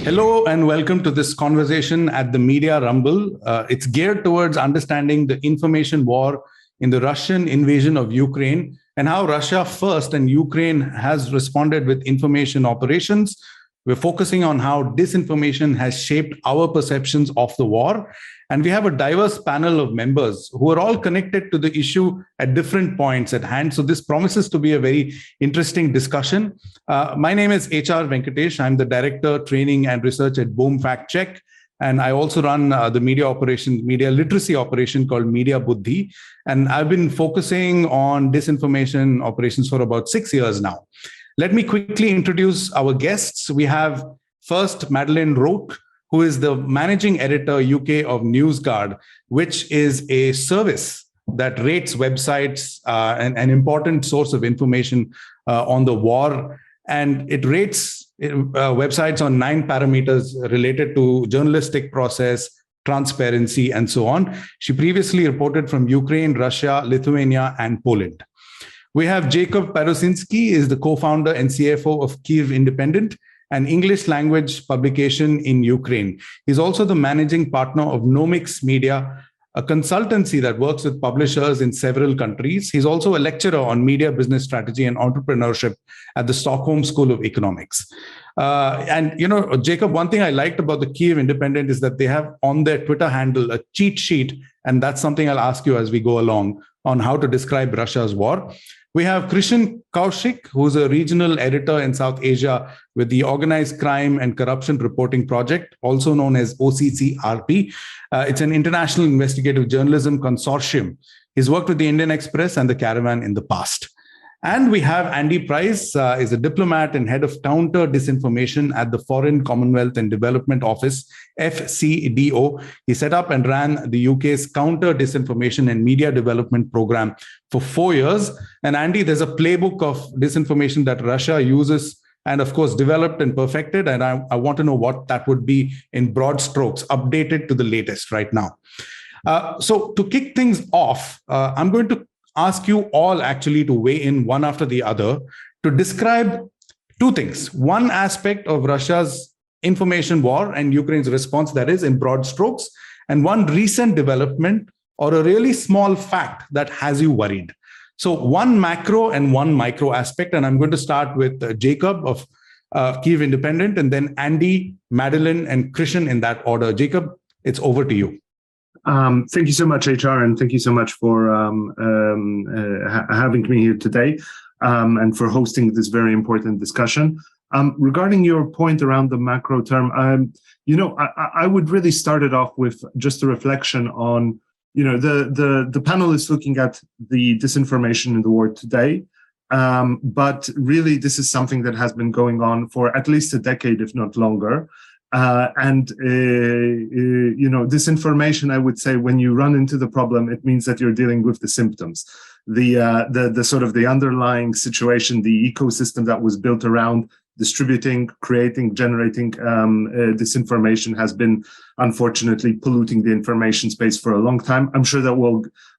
Hello and welcome to this conversation at the Media Rumble. It's geared towards understanding the information war in the Russian invasion of Ukraine and how Russia first and Ukraine has responded with information operations. We're focusing on how disinformation has shaped our perceptions of the war. And we have a diverse panel of members who are all connected to the issue at different points at hand. So this promises to be a very interesting discussion. My name is HR Venkatesh. I'm the Director, Training and Research at Boom FactCheck. And I also run the media literacy operation called Media Buddhi. And I've been focusing on disinformation operations for about 6 years now. Let me quickly introduce our guests. We have first Madeline Roache, who is the managing editor UK of NewsGuard, which is a service that rates websites, an important source of information on the war. And it rates websites on 9 parameters related to journalistic process, transparency, and so on. She previously reported from Ukraine, Russia, Lithuania, and Poland. We have Jakub Parusinski, is the co-founder and CFO of Kyiv Independent, an English language publication in Ukraine. He's also the managing partner of Nomics Media, a consultancy that works with publishers in several countries. He's also a lecturer on media business strategy and entrepreneurship at the Stockholm School of Economics. Jakub, one thing I liked about the Kyiv Independent is that they have on their Twitter handle a cheat sheet, and that's something I'll ask you as we go along on how to describe Russia's war. We have Krishn Kaushik, who's a regional editor in South Asia with the Organized Crime and Corruption Reporting Project, also known as OCCRP. It's an international investigative journalism consortium. He's worked with the Indian Express and the Caravan in the past. And we have Andy Price, is a diplomat and head of counter disinformation at the Foreign Commonwealth and Development Office, FCDO. He set up and ran the UK's counter disinformation and media development program for 4 years. And Andy, there's a playbook of disinformation that Russia uses and of course developed and perfected. And I want to know what that would be in broad strokes, updated to the latest right now. So to kick things off, I'm going to ask you all actually to weigh in one after the other to describe 2 things. One aspect of Russia's information war and Ukraine's response, that is in broad strokes, and one recent development or a really small fact that has you worried. So one macro and one micro aspect, and I'm going to start with Jakub of Kyiv Independent, and then Andy, Madeline, and Krishn in that order. Jakub, it's over to you. Thank you so much, HR, and thank you so much for having me here today and for hosting this very important discussion. Regarding your point around the macro term, I would really start it off with just a reflection on, the panel is looking at the disinformation in the war today, but really this is something that has been going on for at least a decade, if not longer. Disinformation, I would say, when you run into the problem, it means that you're dealing with the symptoms, the sort of the underlying situation, the ecosystem that was built around distributing, creating, generating disinformation has been unfortunately polluting the information space for a long time. I'm sure that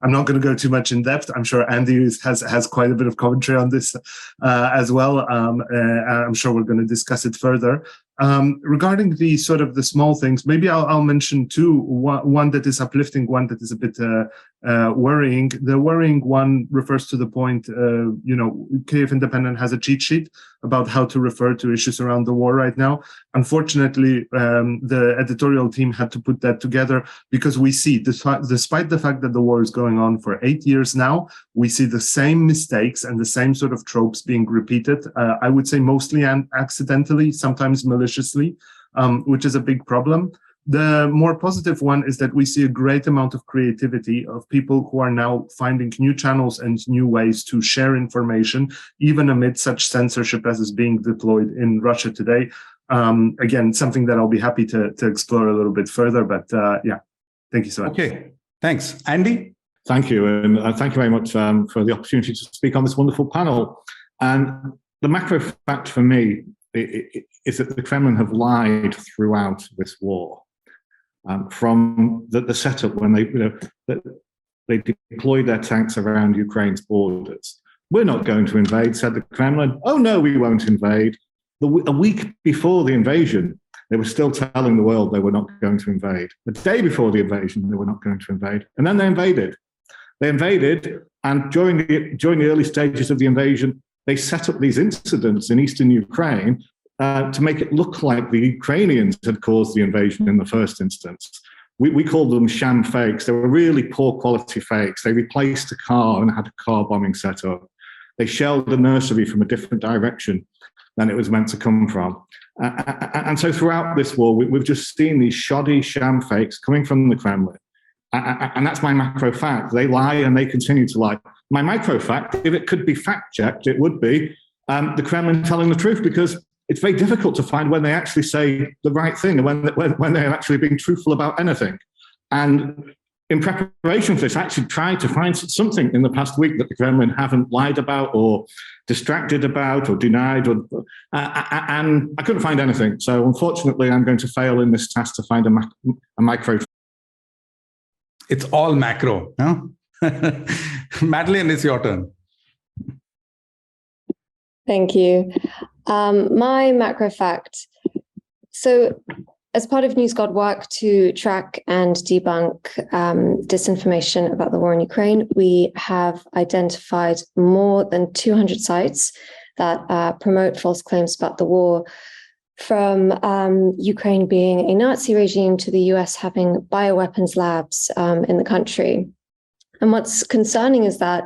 I'm not going to go too much in depth. I'm sure Andy has quite a bit of commentary on this as well. I'm sure we're going to discuss it further. Regarding the sort of the small things, maybe I'll mention 2, one that is uplifting, one that is a bit worrying. The worrying one refers to the point, Kyiv Independent has a cheat sheet about how to refer to issues around the war right now. Unfortunately, the editorial team had to put that together because we see, despite the fact that the war is going on for 8 years now, we see the same mistakes and the same sort of tropes being repeated. I would say mostly accidentally, sometimes maliciously, which is a big problem. The more positive one is that we see a great amount of creativity of people who are now finding new channels and new ways to share information, even amid such censorship as is being deployed in Russia today. Again, something that I'll be happy to explore a little bit further, but thank you so much. Okay, thanks. Andy? Thank you, and thank you very much for the opportunity to speak on this wonderful panel. And the macro fact for me is that the Kremlin have lied throughout this war. From the setup when they deployed their tanks around Ukraine's borders. We're not going to invade, said the Kremlin. Oh no, we won't invade. A week before the invasion, They were still telling the world they were not going to invade. The day before the invasion, they were not going to invade. And then they invaded. They invaded, and during the early stages of the invasion, they set up these incidents in eastern Ukraine to make it look like the Ukrainians had caused the invasion in the first instance. We called them sham fakes. They were really poor quality fakes. They replaced a car and had a car bombing set up. They shelled a nursery from a different direction than it was meant to come from. And so throughout this war, we've just seen these shoddy sham fakes coming from the Kremlin. And that's my macro fact. They lie and they continue to lie. My micro fact, if it could be fact-checked, it would be the Kremlin telling the truth, because it's very difficult to find when they actually say the right thing and when they're actually being truthful about anything. And in preparation for this, I actually tried to find something in the past week that the Kremlin haven't lied about or distracted about or denied, and I couldn't find anything. So unfortunately, I'm going to fail in this task to find a micro. It's all macro. No? Madeline, it's your turn. Thank you. My macro fact. So as part of NewsGuard work to track and debunk disinformation about the war in Ukraine, we have identified more than 200 sites that promote false claims about the war, from Ukraine being a Nazi regime to the US having bioweapons labs in the country. And what's concerning is that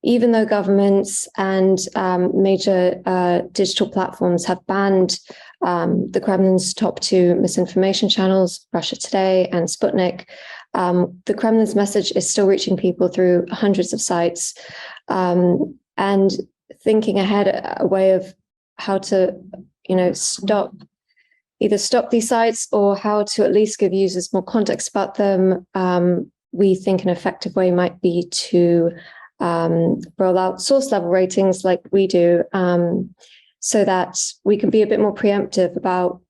even though governments and major digital platforms have banned the Kremlin's top two misinformation channels, Russia Today and Sputnik, the Kremlin's message is still reaching people through hundreds of sites. And thinking ahead, a way of how to, stop these sites or how to at least give users more context about them, we think an effective way might be to roll out source level ratings like we do, so that we can be a bit more preemptive about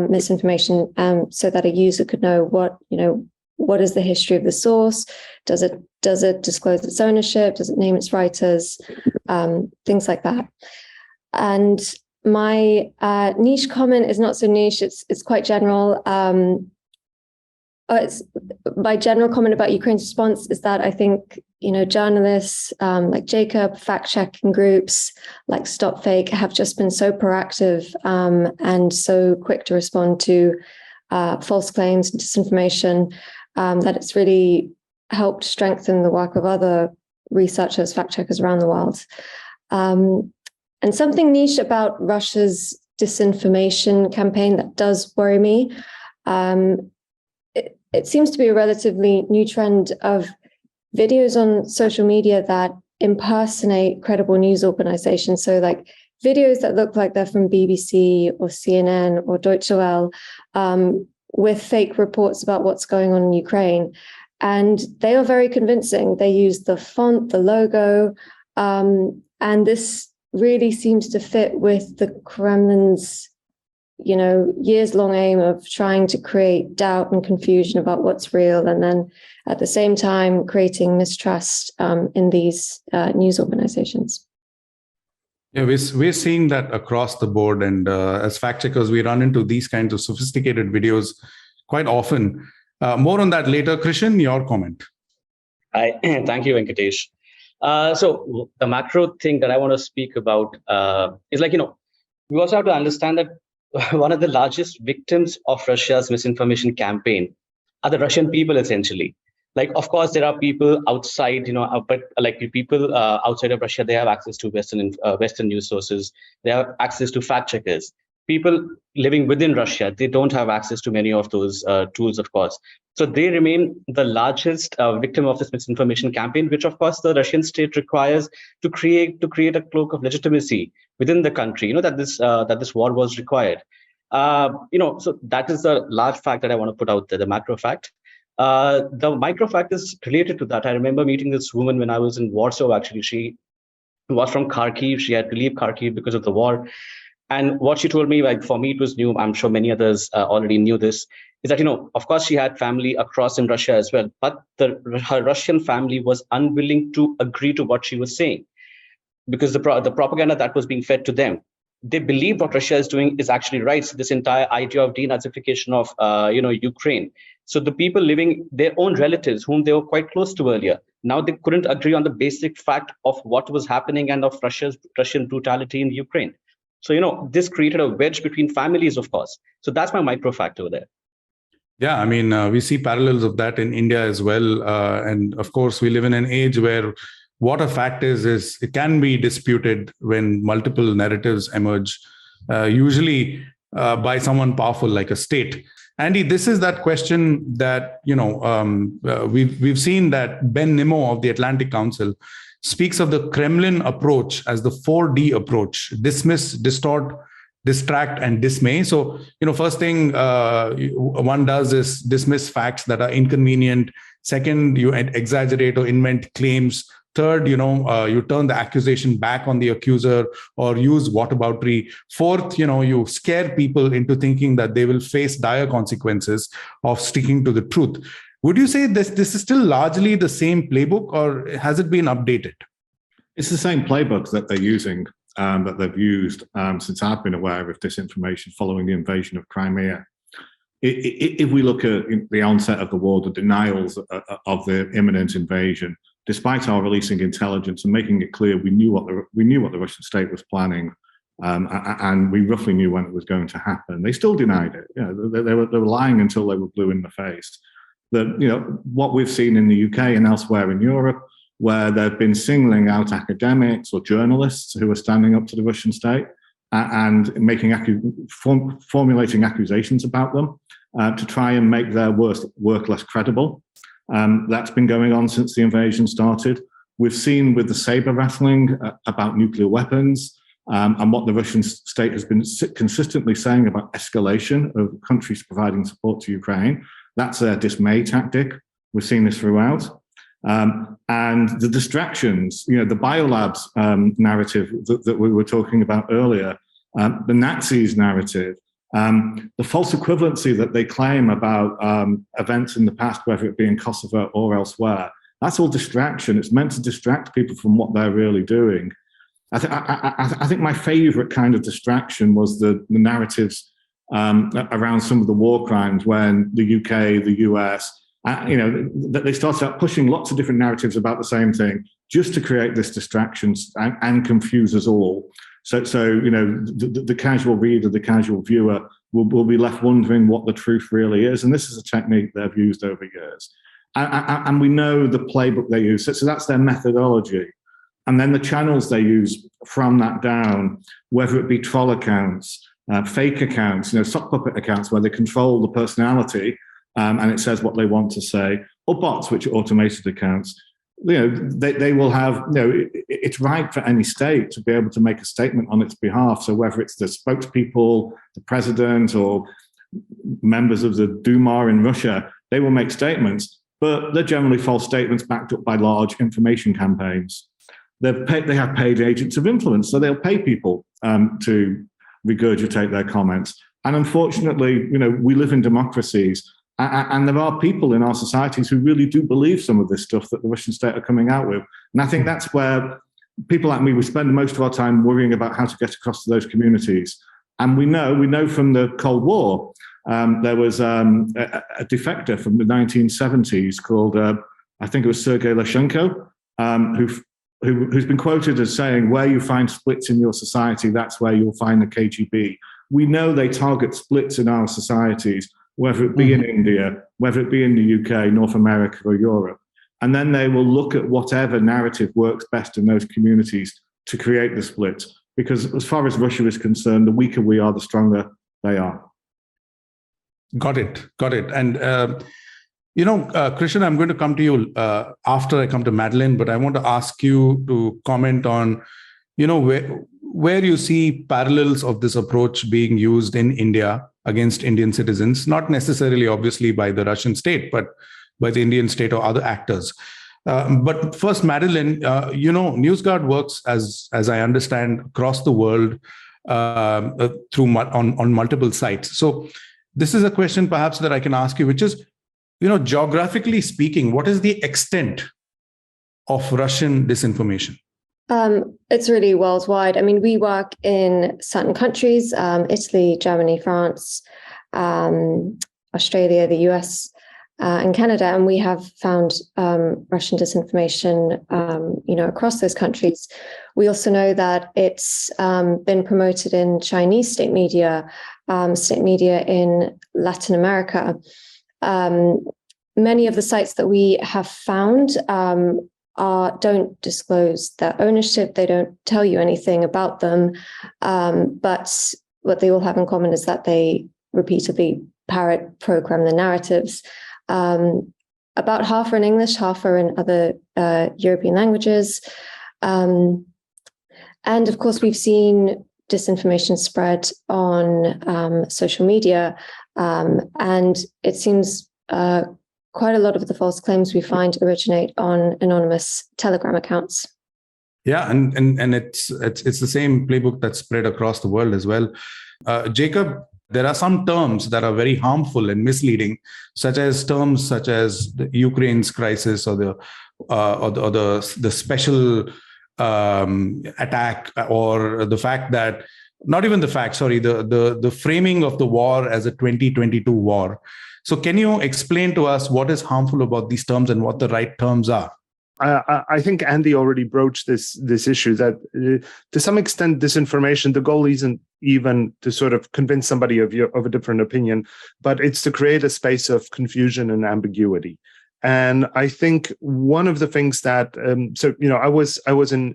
misinformation, so that a user could know what is the history of the source, does it disclose its ownership, does it name its writers, things like that. And my niche comment is not so niche, it's quite general. My general comment about Ukraine's response is that I think, journalists like Jakub, fact-checking groups like Stop Fake have just been so proactive and so quick to respond to false claims and disinformation that it's really helped strengthen the work of other researchers, fact-checkers around the world. And something niche about Russia's disinformation campaign that does worry me. It seems to be a relatively new trend of videos on social media that impersonate credible news organizations. So like videos that look like they're from BBC or CNN or Deutsche Welle, with fake reports about what's going on in Ukraine. And they are very convincing. They use the font, the logo, and this really seems to fit with the Kremlin's years-long aim of trying to create doubt and confusion about what's real, and then at the same time creating mistrust in these news organizations. Yeah, we're seeing that across the board, and as fact checkers, we run into these kinds of sophisticated videos quite often. More on that later. Krishn, your comment. Thank you, Venkatesh. So the macro thing that I want to speak about is we also have to understand that one of the largest victims of Russia's misinformation campaign are the Russian people, essentially. Of course, there are people outside, but people outside of Russia, they have access to Western news sources. They have access to fact checkers. People living within Russia, they don't have access to many of those tools, of course. So they remain the largest victim of this misinformation campaign, which, of course, the Russian state requires to create a cloak of legitimacy within the country. That this war was required. So that is the large fact that I want to put out there, the macro fact. The micro fact is related to that. I remember meeting this woman when I was in Warsaw. Actually, she was from Kharkiv. She had to leave Kharkiv because of the war. And what she told me, for me, it was new. I'm sure many others already knew this, is that, of course, she had family across in Russia as well, but her Russian family was unwilling to agree to what she was saying, because the propaganda that was being fed to them they believe what Russia is doing is actually right. So this entire idea of denazification of Ukraine. So the people living, their own relatives whom they were quite close to earlier, now they couldn't agree on the basic fact of what was happening and of Russian brutality in Ukraine. So this created a wedge between families, of course. So that's my micro fact over there. Yeah, I mean, we see parallels of that in India as well. And of course, we live in an age where what a fact is it can be disputed when multiple narratives emerge, usually by someone powerful like a state. Andy, this is that question that, we've seen that Ben Nimmo of the Atlantic Council speaks of the Kremlin approach as the 4D approach: dismiss, distort, distract, and dismay. So, first thing one does is dismiss facts that are inconvenient. Second, you exaggerate or invent claims. Third, you turn the accusation back on the accuser or use whataboutery. Fourth, you scare people into thinking that they will face dire consequences of sticking to the truth. Would you say this is still largely the same playbook, or has it been updated? It's the same playbook that they're using, that they've used since I've been aware of disinformation following the invasion of Crimea. If we look at the onset of the war, the denials of the imminent invasion, despite our releasing intelligence and making it clear we knew what the Russian state was planning, and we roughly knew when it was going to happen, they still denied it. They were lying until they were blue in the face. What we've seen in the UK and elsewhere in Europe, where they've been singling out academics or journalists who are standing up to the Russian state and formulating accusations about them to try and make their work less credible. That's been going on since the invasion started. We've seen with the saber rattling about nuclear weapons and what the Russian state has been consistently saying about escalation of countries providing support to Ukraine. That's a dismay tactic. We've seen this throughout. And the distractions, the biolabs narrative that we were talking about earlier, the Nazis narrative, the false equivalency that they claim about events in the past, whether it be in Kosovo or elsewhere, that's all distraction. It's meant to distract people from what they're really doing. I think my favorite kind of distraction was the narratives around some of the war crimes when the UK, the US, that they started out pushing lots of different narratives about the same thing just to create this distraction and confuse us all. So the casual reader, the casual viewer will be left wondering what the truth really is. And this is a technique they've used over years. And we know the playbook they use. So that's their methodology. And then the channels they use from that down, whether it be troll accounts, fake accounts, sock puppet accounts where they control the personality and it says what they want to say, or bots, which are automated accounts. They will have, it's right for any state to be able to make a statement on its behalf. So whether it's the spokespeople, the president, or members of the Duma in Russia, they will make statements, but they're generally false statements backed up by large information campaigns. They have paid agents of influence, so they'll pay people to regurgitate their comments. And unfortunately, we live in democracies, and there are people in our societies who really do believe some of this stuff that the Russian state are coming out with. And I think that's where people like me, we spend most of our time worrying about how to get across to those communities. And we know from the Cold War, there was a defector from the 1970s called, I think it was Sergei Leshenko, who's been quoted as saying, where you find splits in your society, that's where you'll find the KGB. We know they target splits in our societies, whether it be in India, whether it be in the UK, North America, or Europe. And then they will look at whatever narrative works best in those communities to create the split. Because as far as Russia is concerned, the weaker we are, the stronger they are. Got it. And, Krishn, I'm going to come to you after I come to Madeline, but I want to ask you to comment on, where you see parallels of this approach being used in India against Indian citizens, not necessarily, obviously, by the Russian state, but by the Indian state or other actors. But first, Madeline, NewsGuard works, as I understand, across the world on multiple sites. So this is a question perhaps that I can ask you, which is, geographically speaking, what is the extent of Russian disinformation? It's really worldwide. I mean, we work in certain countries, Italy, Germany, France, Australia, the US, and Canada, and we have found Russian disinformation, across those countries. We also know that it's been promoted in Chinese state media in Latin America. Many of the sites that we have found don't disclose their ownership. They don't tell you anything about them. But what they all have in common is that they repeatedly parrot program the narratives. About half are in English, half are in other European languages. And of course, we've seen disinformation spread on social media. And it seems quite a lot of the false claims we find originate on anonymous Telegram accounts. Yeah, and it's the same playbook that's spread across the world as well. Jakub, there are some terms that are very harmful and misleading, such as the Ukraine's crisis or the special attack, or the fact that the framing of the war as a 2022 war. So can you explain to us what is harmful about these terms and what the right terms are? I think Andy already broached this issue that to some extent disinformation, the goal isn't even to sort of convince somebody of a different opinion, but it's to create a space of confusion and ambiguity. And I think one of the things that I was in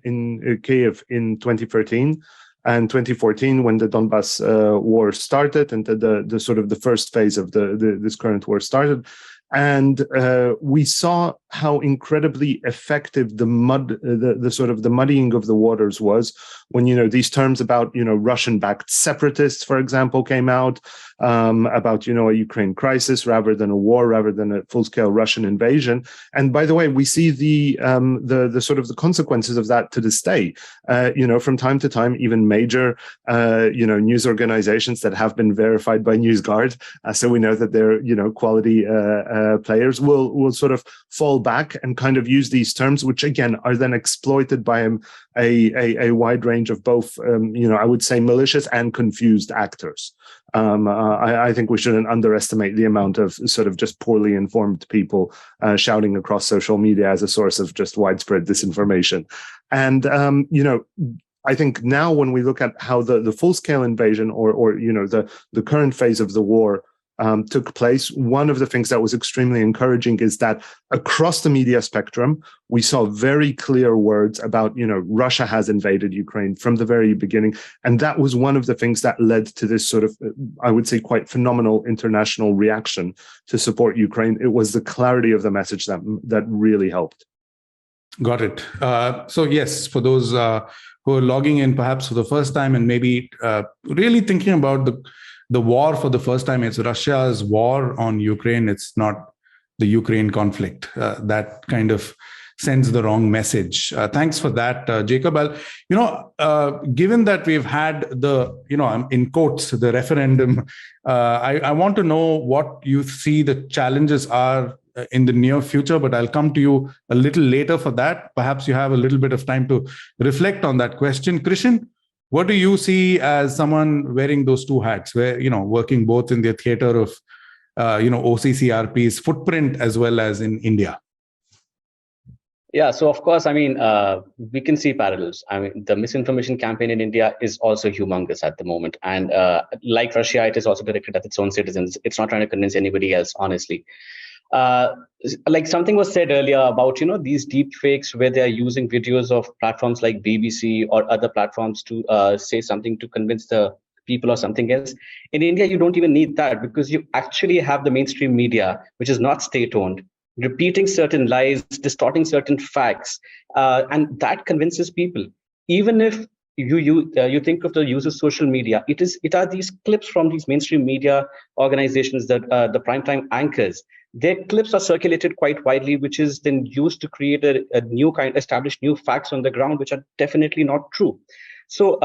Kyiv in 2013 and 2014 when the Donbas war started, and the sort of the first phase of this current war started. And we saw how incredibly effective the muddying of the waters was when, these terms about, Russian-backed separatists, for example, came out, about, a Ukraine crisis rather than a war, rather than a full-scale Russian invasion. And by the way, we see the sort of the consequences of that to this day. From time to time, even major, news organizations that have been verified by NewsGuard, so we know that they're, quality players will sort of fall back and kind of use these terms, which again are then exploited by a wide range of both, I would say malicious and confused actors. I think we shouldn't underestimate the amount of sort of just poorly informed people shouting across social media as a source of just widespread disinformation. And, I think now when we look at how the full-scale invasion or the current phase of the war took place, one of the things that was extremely encouraging is that across the media spectrum, we saw very clear words about, Russia has invaded Ukraine from the very beginning. And that was one of the things that led to this sort of, I would say, quite phenomenal international reaction to support Ukraine. It was the clarity of the message that really helped. Got it. So yes, for those who are logging in perhaps for the first time and maybe really thinking about the war for the first time, it's Russia's war on Ukraine. It's not the Ukraine conflict. That kind of sends the wrong message. Thanks for that, Jakub. Given that we've had in quotes, the referendum, I want to know what you see the challenges are in the near future, but I'll come to you a little later for that. Perhaps you have a little bit of time to reflect on that question. Krishn, what do you see as someone wearing those two hats, where, working both in the theater of, OCCRP's footprint as well as in India? Yeah, so of course, we can see parallels. The misinformation campaign in India is also humongous at the moment. And like Russia, it is also directed at its own citizens. It's not trying to convince anybody else, honestly. Like something was said earlier about, these deep fakes where they're using videos of platforms like BBC or other platforms to say something to convince the people or something else. In India, you don't even need that, because you actually have the mainstream media, which is not state-owned, repeating certain lies, distorting certain facts, and that convinces people. Even if you think of the use of social media, it are these clips from these mainstream media organizations, that the primetime anchors. Their clips are circulated quite widely, which is then used to create a new kind, establish new facts on the ground, which are definitely not true. So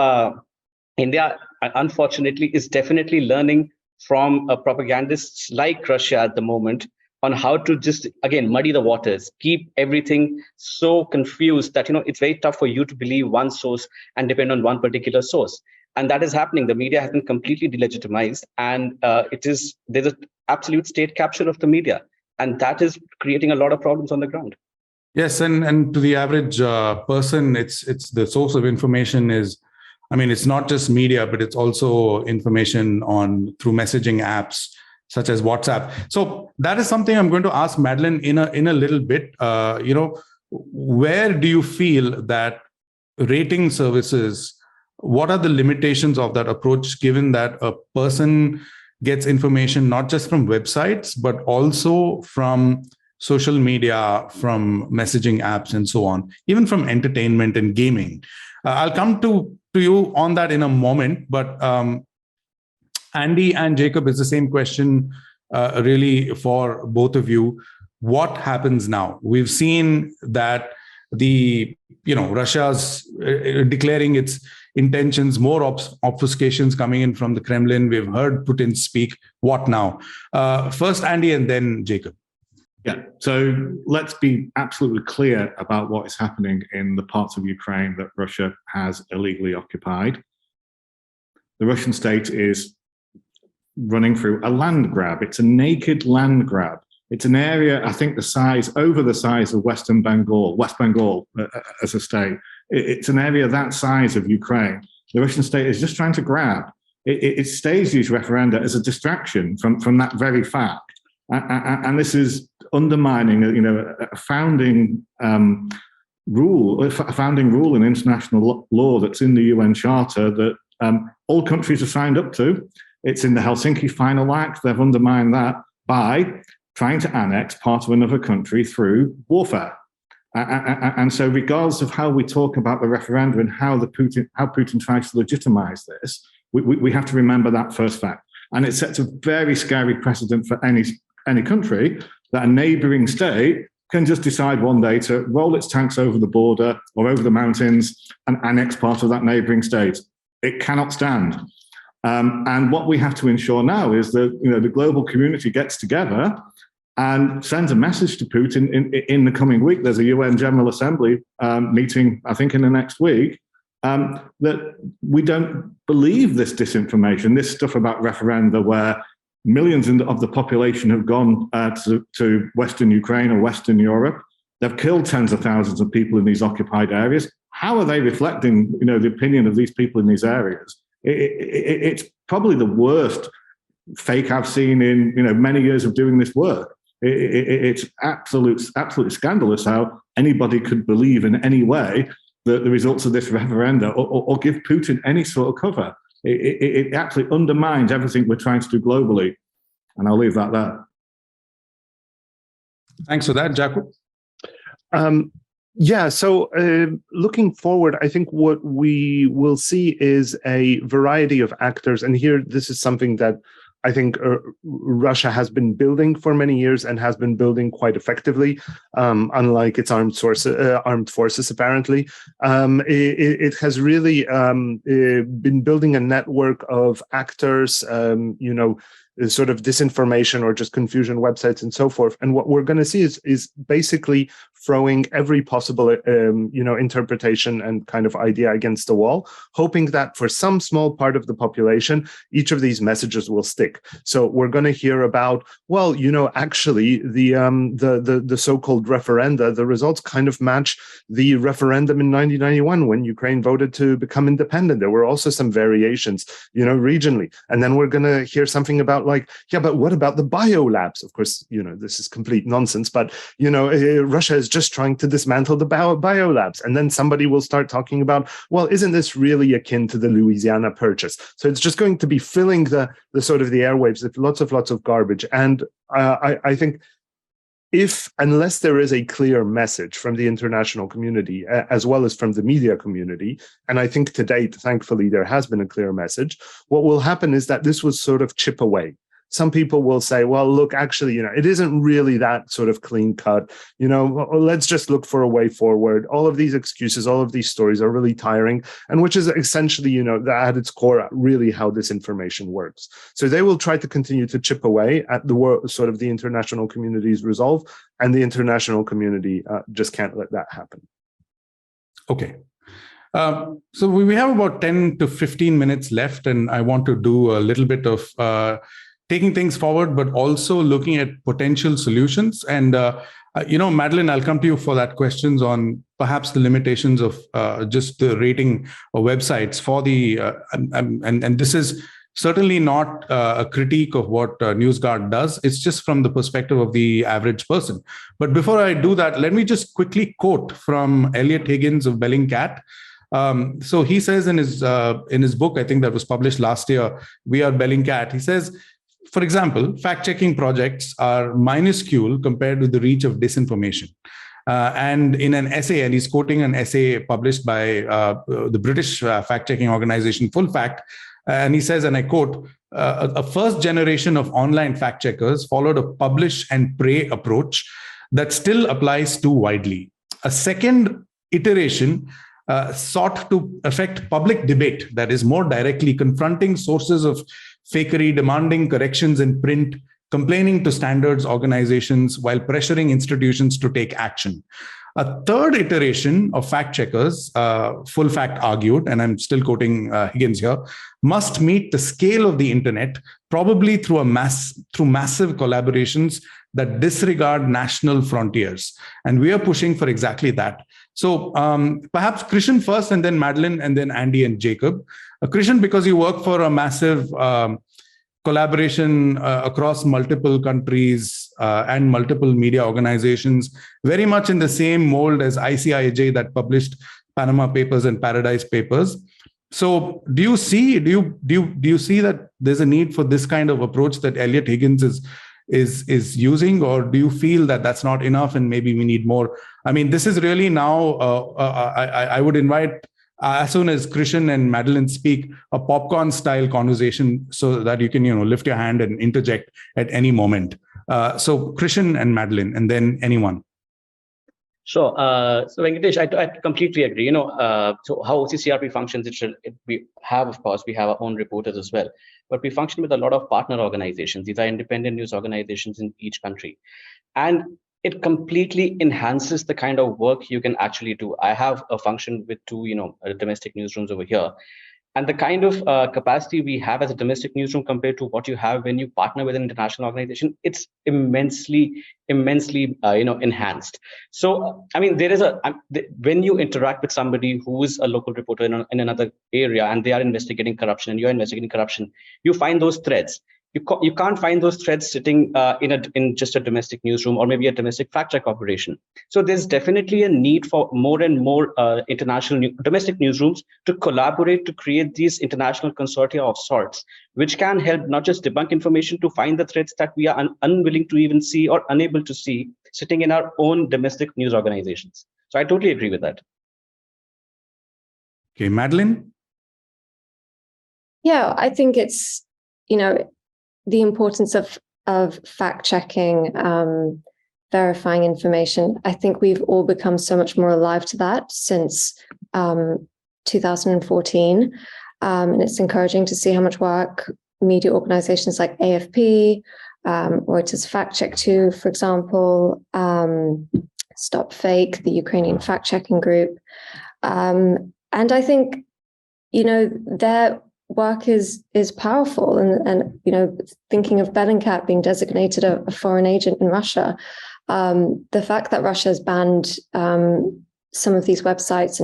India, unfortunately, is definitely learning from propagandists like Russia at the moment, on how to just, again, muddy the waters, keep everything so confused that, it's very tough for you to believe one source and depend on one particular source. And that is happening. The media has been completely delegitimized, and there's an absolute state capture of the media. And that is creating a lot of problems on the ground. Yes, and to the average person, it's the source of information is, it's not just media, but it's also information through messaging apps such as WhatsApp. So that is something I'm going to ask Madeline in a little bit. Where do you feel that rating services, what are the limitations of that approach, given that a person gets information not just from websites, but also from social media, from messaging apps and so on, even from entertainment and gaming? I'll come to you on that in a moment, but Andy and Jakub, it's the same question really for both of you. What happens now? We've seen that Russia's declaring its intentions, more obfuscations coming in from the Kremlin. We've heard Putin speak. What now? First Andy and then Jakub. Yeah, so let's be absolutely clear about what is happening in the parts of Ukraine that Russia has illegally occupied. The Russian state is running through a land grab. It's a naked land grab. It's an area, I think, over the size of West Bengal as a state. It's an area that size of Ukraine. The Russian state is just trying to grab. It staged these referenda as a distraction from that very fact. And this is undermining, a founding rule in international law that's in the UN Charter that all countries have signed up to. It's in the Helsinki Final Act. They've undermined that by trying to annex part of another country through warfare. And so, regardless of how we talk about the referendum and how Putin tries to legitimize this, we have to remember that first fact. And it sets a very scary precedent for any country that a neighboring state can just decide one day to roll its tanks over the border or over the mountains and annex part of that neighboring state. It cannot stand. And what we have to ensure now is that the global community gets together and sends a message to Putin in the coming week. There's a UN General Assembly meeting, I think, in the next week, that we don't believe this disinformation, this stuff about referenda where millions of the population have gone to Western Ukraine or Western Europe. They've killed tens of thousands of people in these occupied areas. How are they reflecting, the opinion of these people in these areas? It's probably the worst fake I've seen in many years of doing this work. It's absolutely scandalous how anybody could believe in any way that the results of this referenda or give Putin any sort of cover. It actually undermines everything we're trying to do globally. And I'll leave that there. Thanks for that, Jakub. So looking forward, I think what we will see is a variety of actors. And here, this is something that I think Russia has been building for many years and has been building quite effectively, unlike its armed forces, apparently. It has really been building a network of actors, sort of disinformation or just confusion websites and so forth. And what we're going to see is basically throwing every possible, interpretation and kind of idea against the wall, hoping that for some small part of the population, each of these messages will stick. So we're going to hear about, actually the so-called referenda, the results kind of match the referendum in 1991 when Ukraine voted to become independent. There were also some variations, regionally. And then we're going to hear something about but what about the biolabs? Of course, this is complete nonsense, but, Russia is just trying to dismantle the biolabs. And then somebody will start talking about, well, isn't this really akin to the Louisiana Purchase? So it's just going to be filling the sort of the airwaves with lots of garbage. And I think unless there is a clear message from the international community, as well as from the media community, and I think to date, thankfully, there has been a clear message, what will happen is that this will sort of chip away. some people will say, well, look, actually, it isn't really that sort of clean cut. Let's just look for a way forward. All of these excuses, all of these stories are really tiring, and which is essentially, at its core, really how disinformation works. So they will try to continue to chip away at the international community's resolve, and the international community just can't let that happen. Okay. So we have about 10 to 15 minutes left, and I want to do a little bit of taking things forward, but also looking at potential solutions. And, Madeline, I'll come to you for that questions on perhaps the limitations of just the rating of websites for the, and this is certainly not a critique of what NewsGuard does. It's just from the perspective of the average person. But before I do that, let me just quickly quote from Elliot Higgins of Bellingcat. So he says in his book, I think that was published last year, We Are Bellingcat, he says, for example, fact-checking projects are minuscule compared to the reach of disinformation. And in an essay, and he's quoting an essay published by the British fact-checking organization Full Fact, and he says, and I quote, a first generation of online fact checkers followed a publish and pray approach that still applies too widely. A second iteration sought to affect public debate that is more directly confronting sources of fakery, demanding corrections in print, complaining to standards organizations while pressuring institutions to take action. A third iteration of fact checkers, Full Fact argued, and I'm still quoting Higgins here, must meet the scale of the internet, probably through massive collaborations that disregard national frontiers. And we are pushing for exactly that. So perhaps Krishn first, and then Madeline, and then Andy and Jakub. Krishn, because you work for a massive collaboration across multiple countries and multiple media organizations, very much in the same mold as ICIJ that published Panama Papers and Paradise Papers. So do you see that there's a need for this kind of approach that Elliot Higgins is using, or do you feel that that's not enough and maybe we need more? I mean, this is really now, I would invite, as soon as Krishn and Madeline speak, a popcorn style conversation so that you can, lift your hand and interject at any moment. So Krishn and Madeline, and then anyone. Sure. So Venkatesh, I completely agree. So how OCCRP functions, we have our own reporters as well, but we function with a lot of partner organizations. These are independent news organizations in each country, and it completely enhances the kind of work you can actually do. I have a function with two, domestic newsrooms over here. And the kind of capacity we have as a domestic newsroom compared to what you have when you partner with an international organization, it's immensely, enhanced. So, I mean, when you interact with somebody who is a local reporter in another area and they are investigating corruption and you're investigating corruption, you find those threads. You can't find those threads sitting in just a domestic newsroom or maybe a domestic fact check operation. So there's definitely a need for more and more domestic newsrooms to collaborate to create these international consortia of sorts, which can help not just debunk information, to find the threads that we are unwilling to even see or unable to see sitting in our own domestic news organizations. So I totally agree with that. Okay, Madeline? Yeah, I think it's, the importance of fact-checking, verifying information. I think we've all become so much more alive to that since 2014. And it's encouraging to see how much work media organizations like AFP, Reuters Fact Check 2, for example, Stop Fake, the Ukrainian fact-checking group. And I think, their work is powerful, and thinking of Bellingcat being designated a foreign agent in Russia, the fact that Russia has banned some of these websites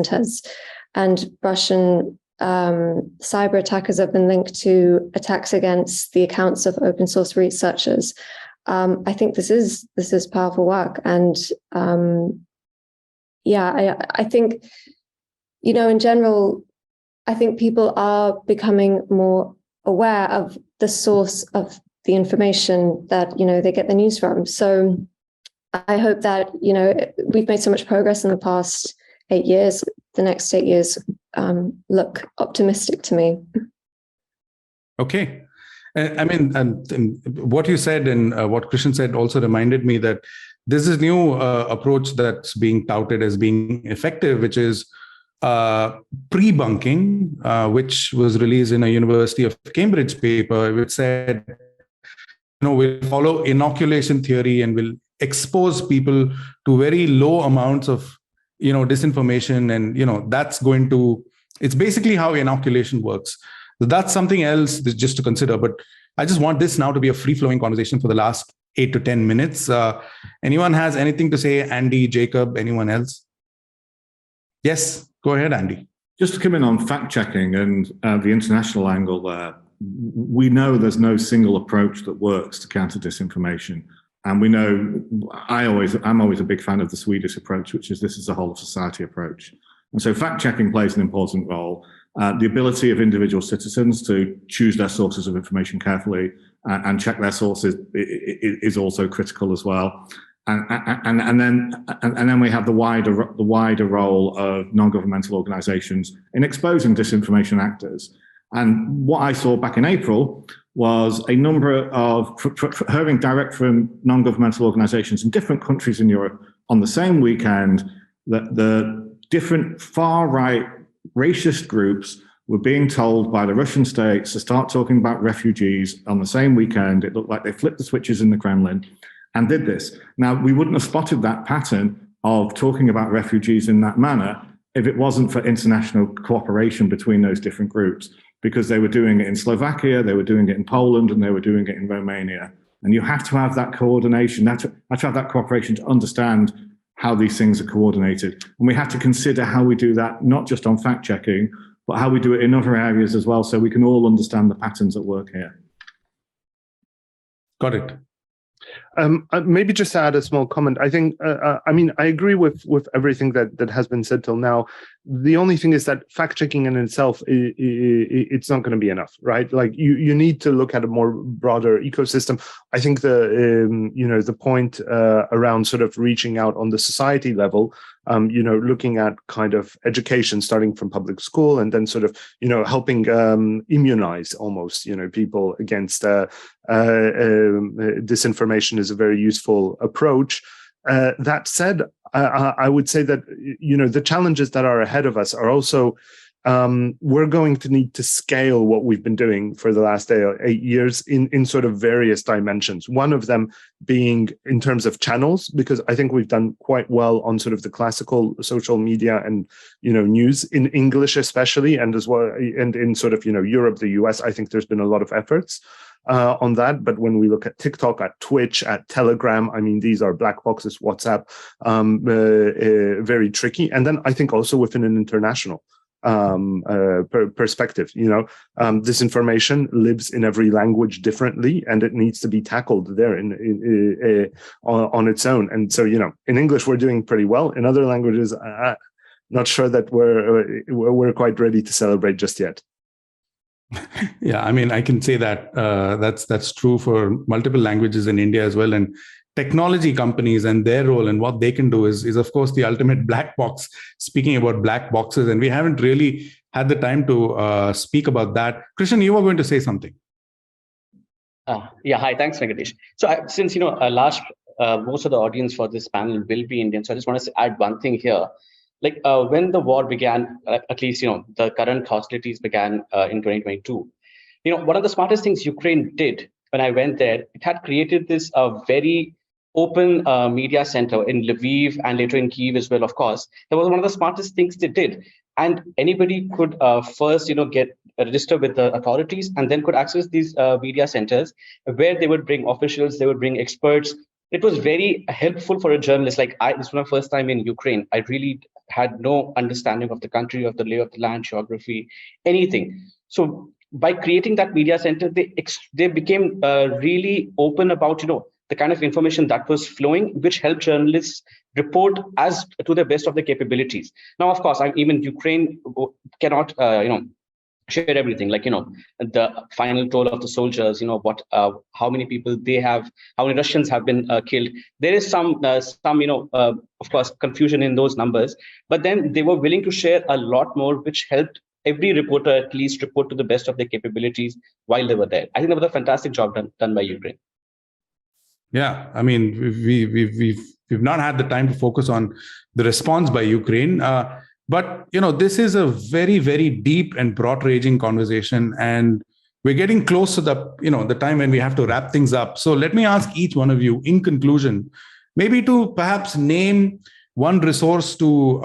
and Russian cyber attackers have been linked to attacks against the accounts of open source researchers. I think this is powerful work, and I think in general, I think people are becoming more aware of the source of the information that, they get the news from. So I hope that, we've made so much progress in the past 8 years. The next 8 years look optimistic to me. Okay. I mean, and what you said and what Krishn said also reminded me that there's this new approach that's being touted as being effective, which is pre-bunking, which was released in a University of Cambridge paper, which said, we'll follow inoculation theory and we'll expose people to very low amounts of, disinformation. And, that's going to, it's basically how inoculation works. So that's something else just to consider. But I just want this now to be a free-flowing conversation for the last 8 to 10 minutes. Anyone has anything to say? Andy, Jakub, anyone else? Yes, go ahead, Andy. Just to come in on fact-checking and the international angle there, we know there's no single approach that works to counter disinformation. And we know, I'm always a big fan of the Swedish approach, which is this is a whole of society approach. And so fact-checking plays an important role. The ability of individual citizens to choose their sources of information carefully and check their sources is also critical as well. And then we have the wider role of non-governmental organizations in exposing disinformation actors. And what I saw back in April was a number of hearing direct from non-governmental organizations in different countries in Europe on the same weekend that the different far-right racist groups were being told by the Russian state to start talking about refugees on the same weekend. It looked like they flipped the switches in the Kremlin and did this. Now, we wouldn't have spotted that pattern of talking about refugees in that manner if it wasn't for international cooperation between those different groups, because they were doing it in Slovakia, they were doing it in Poland, and they were doing it in Romania. And you have to have that coordination, have to have that cooperation to understand how these things are coordinated. And we have to consider how we do that, not just on fact-checking, but how we do it in other areas as well, so we can all understand the patterns at work here. Got it. Maybe just to add a small comment. I think, I agree with everything that has been said till now. The only thing is that fact-checking in itself, it's not going to be enough, right? Like you need to look at a more broader ecosystem. I think the point around sort of reaching out on the society level, looking at kind of education starting from public school and then sort of, helping immunize almost, people against disinformation is a very useful approach. That said, I would say that, the challenges that are ahead of us are also, we're going to need to scale what we've been doing for the last 8 years in sort of various dimensions. One of them being in terms of channels, because I think we've done quite well on sort of the classical social media and, news in English especially, and as well, and in sort of, Europe, the US, I think there's been a lot of efforts on that. But when we look at TikTok, at Twitch, at Telegram, these are black boxes, WhatsApp, very tricky. And then I think also within an international perspective, disinformation lives in every language differently, and it needs to be tackled there on its own. And so, in English, we're doing pretty well. In other languages, not sure that we're quite ready to celebrate just yet. Yeah, I can say that that's true for multiple languages in India as well. And technology companies and their role and what they can do is of course the ultimate black box. Speaking about black boxes, and we haven't really had the time to speak about that. Krishn, you were going to say something. Yeah, hi, thanks, Venkatesh. So since most of the audience for this panel will be Indian, so I just want to add one thing here. Like when the war began, at least the current hostilities began in 2022. One of the smartest things Ukraine did when I went there, it had created this very open media center in Lviv and later in Kyiv as well. Of course, that was one of the smartest things they did, and anybody could first get registered with the authorities and then could access these media centers where they would bring officials, they would bring experts. It was very helpful for a journalist. This was my first time in Ukraine. I really had no understanding of the country, of the lay of the land, geography, anything. So by creating that media center, they became really open about the kind of information that was flowing, which helped journalists report as to the best of their capabilities. Now, of course, even Ukraine cannot share everything, the final toll of the soldiers, how many people they have, how many Russians have been killed. There is some of course, confusion in those numbers, but then they were willing to share a lot more, which helped every reporter at least report to the best of their capabilities while they were there. I think that was a fantastic job done by Ukraine. Yeah, I mean, we've not had the time to focus on the response by Ukraine, but this is a very, very deep and broad-ranging conversation, and we're getting close to the time when we have to wrap things up. So let me ask each one of you, in conclusion, maybe to perhaps name one resource to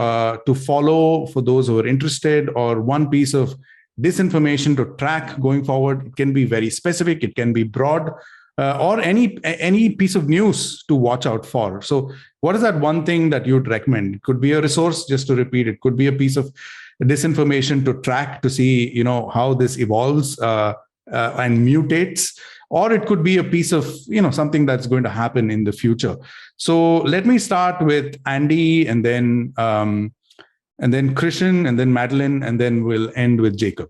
follow for those who are interested, or one piece of disinformation to track going forward. It can be very specific, it can be broad. Or any piece of news to watch out for. So what is that one thing that you'd recommend? It could be a resource, just to repeat, it could be a piece of disinformation to track, to see how this evolves and mutates, or it could be a piece of something that's going to happen in the future. So let me start with Andy, and then Krishn, and then Madeline, and then we'll end with Jakub.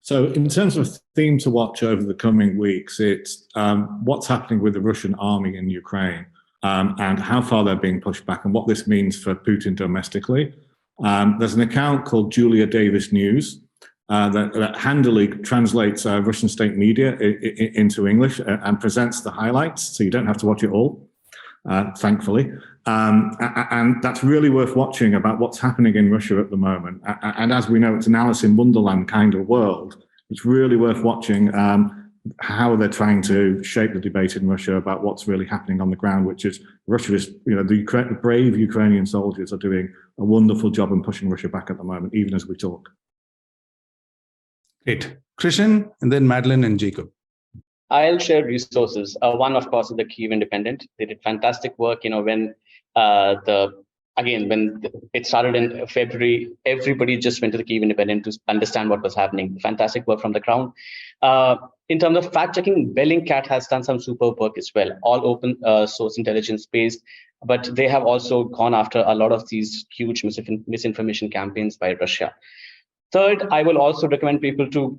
So in terms of theme to watch over the coming weeks, it's what's happening with the Russian army in Ukraine, and how far they're being pushed back, and what this means for Putin domestically. There's an account called Julia Davis News that handily translates Russian state media into English and presents the highlights, so you don't have to watch it all, thankfully. And that's really worth watching about what's happening in Russia at the moment. And as we know, it's an Alice in Wonderland kind of world. It's really worth watching how they're trying to shape the debate in Russia about what's really happening on the ground, which is Russia is, the brave Ukrainian soldiers are doing a wonderful job in pushing Russia back at the moment, even as we talk. Great. Krishn, and then Madeline and Jakub. I'll share resources. One, of course, is the Kyiv Independent. They did fantastic work. When it started in February, everybody just went to the Kyiv Independent to understand what was happening. Fantastic work from the ground. In terms of fact checking, Bellingcat has done some superb work as well. All open source intelligence based, but they have also gone after a lot of these huge misinformation campaigns by Russia. Third, I will also recommend people to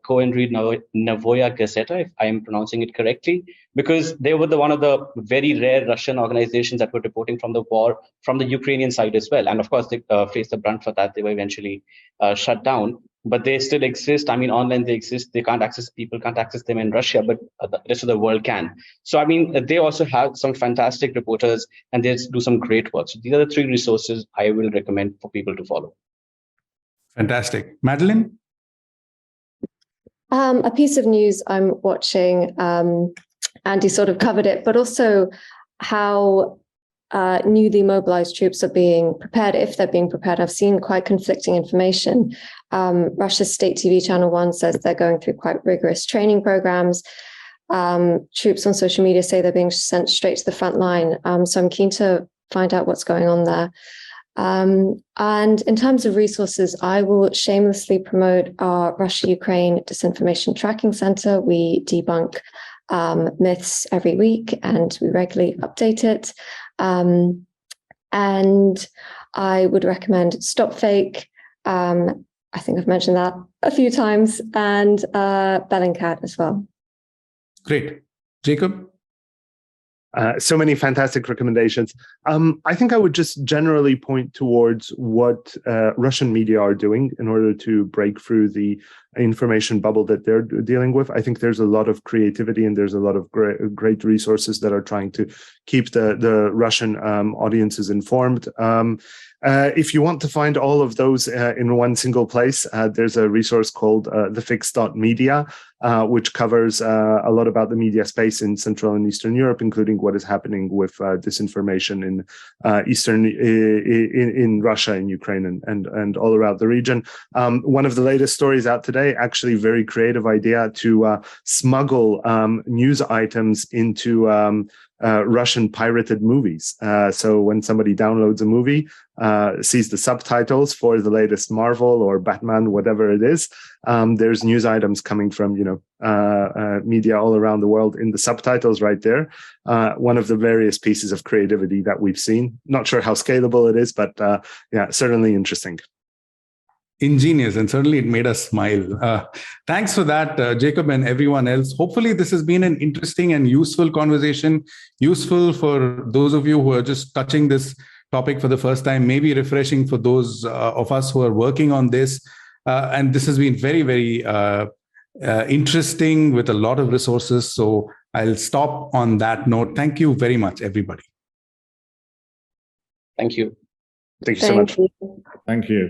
go and read Novoya Gazeta, if I am pronouncing it correctly, because they were one of the very rare Russian organizations that were reporting from the war from the Ukrainian side as well. And of course, they faced the brunt for that. They were eventually shut down, but they still exist. I mean, online they exist. People can't access them in Russia, but the rest of the world can. So, I mean, they also have some fantastic reporters, and they do some great work. So these are the three resources I will recommend for people to follow. Fantastic. Madeline? A piece of news I'm watching, Andy sort of covered it, but also how newly mobilized troops are being prepared, if they're being prepared. I've seen quite conflicting information. Russia's state TV Channel 1 says they're going through quite rigorous training programs. Troops on social media say they're being sent straight to the front line. So I'm keen to find out what's going on there. And in terms of resources, I will shamelessly promote our Russia-Ukraine Disinformation Tracking Center. We debunk myths every week, and we regularly update it. And I would recommend Stop Fake. I think I've mentioned that a few times, and Bellingcat as well. Great. Jakub? So many fantastic recommendations. I think I would just generally point towards what Russian media are doing in order to break through the information bubble that they're dealing with. I think there's a lot of creativity, and there's a lot of great resources that are trying to keep the Russian audiences informed. If you want to find all of those in one single place, there's a resource called thefix.media, which covers a lot about the media space in Central and Eastern Europe, including what is happening with disinformation in Russia, in Ukraine, and all around the region. One of the latest stories out today, actually very creative idea to smuggle news items into Russian pirated movies. So when somebody downloads a movie, sees the subtitles for the latest Marvel or Batman, whatever it is, there's news items coming from media all around the world in the subtitles right there. One of the various pieces of creativity that we've seen. Not sure how scalable it is, but yeah, certainly interesting. Ingenious, and certainly it made us smile. Thanks for that, Jakub, and everyone else. Hopefully this has been an interesting and useful conversation, useful for those of you who are just touching this topic for the first time, maybe refreshing for those of us who are working on this. And this has been very, very interesting with a lot of resources. So I'll stop on that note. Thank you very much, everybody. Thank you. Thank you so much. you. Thank you.